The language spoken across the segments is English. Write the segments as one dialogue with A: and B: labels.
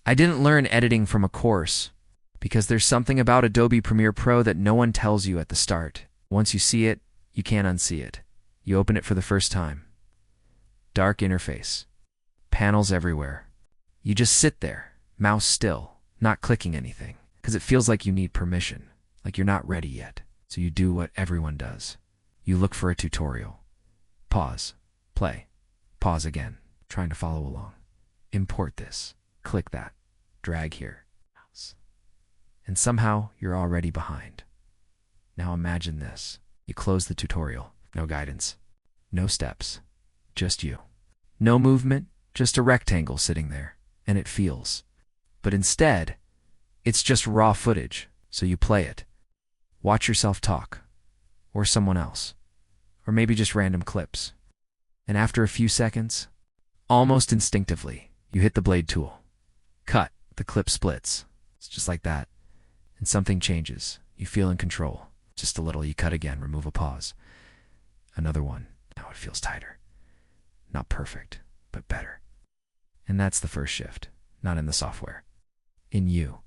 A: I didn't learn editing from a course, because there's something about Adobe Premiere Pro that no one tells you at the start. Once you see it, you can't unsee it. You open it for the first time. Dark interface. Panels everywhere. You just sit there, mouse still, not clicking anything, because it feels like you need permission, like you're not ready yet. So you do what everyone does. You look for a tutorial. Pause. Play. Pause again, trying to follow along. Import this. Click that. Drag here. And somehow you're already behind. Now imagine this. You close the tutorial. No guidance. No steps. Just you. No movement, just a rectangle sitting there. And it feels. But instead, it's just raw footage, so you play it. Watch yourself talk. Or someone else. Or maybe just random clips. And after a few seconds, almost instinctively, you hit the blade tool. Cut. The clip splits. It's just like that. And something changes. You feel in control. Just a little, you cut again, remove a pause. Another one. Now it feels tighter. Not perfect, but better. And that's the first shift, not in the software. In you.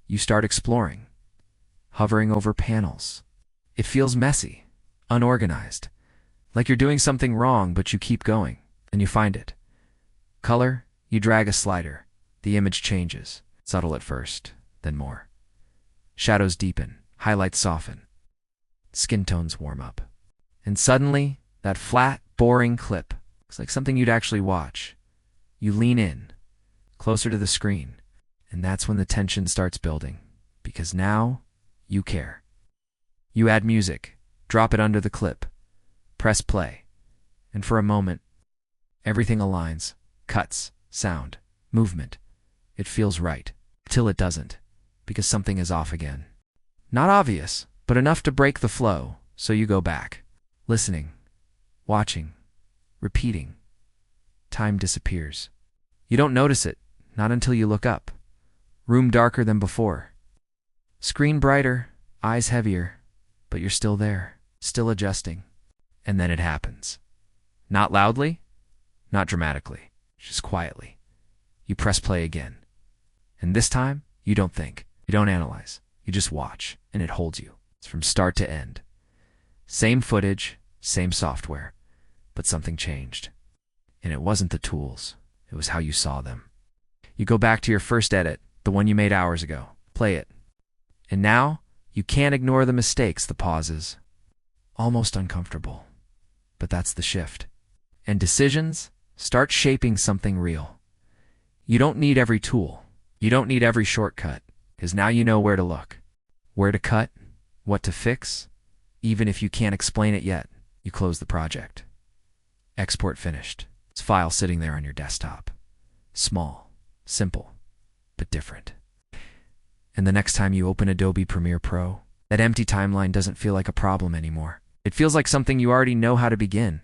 A: You start exploring, hovering over panels. It feels messy, unorganized, like you're doing something wrong, but you keep going, and you find it. Color, you drag a slider. The image changes, subtle at first, then more. Shadows deepen, highlights soften. Skin tones warm up. And suddenly, that flat, boring clip looks like something you'd actually watch. You lean in, closer to the screen, and that's when the tension starts building, because now you care. You add music, drop it under the clip, press play, and for a moment, everything aligns, cuts, sound, movement. It feels right, till it doesn't, because something is off again. Not obvious, but enough to break the flow, so you go back. Listening, watching, repeating. Time disappears. You don't notice it, not until you look up. Room darker than before. Screen brighter, eyes heavier, but you're still there, still adjusting. And then it happens. Not loudly, not dramatically, just quietly. You press play again. And this time, you don't think, you don't analyze, you just watch, and it holds you. It's from start to end. Same footage, same software, but something changed. And it wasn't the tools, it was how you saw them. You go back to your first edit, the one you made hours ago, play it. And now, you can't ignore the mistakes, the pauses. Almost uncomfortable. But that's the shift. And decisions start shaping something real. You don't need every tool. You don't need every shortcut, because now you know where to look, where to cut, what to fix. Even if you can't explain it yet, you close the project. Export finished. It's a file sitting there on your desktop. Small, simple, but different. And the next time you open Adobe Premiere Pro, that empty timeline doesn't feel like a problem anymore. It feels like something you already know how to begin.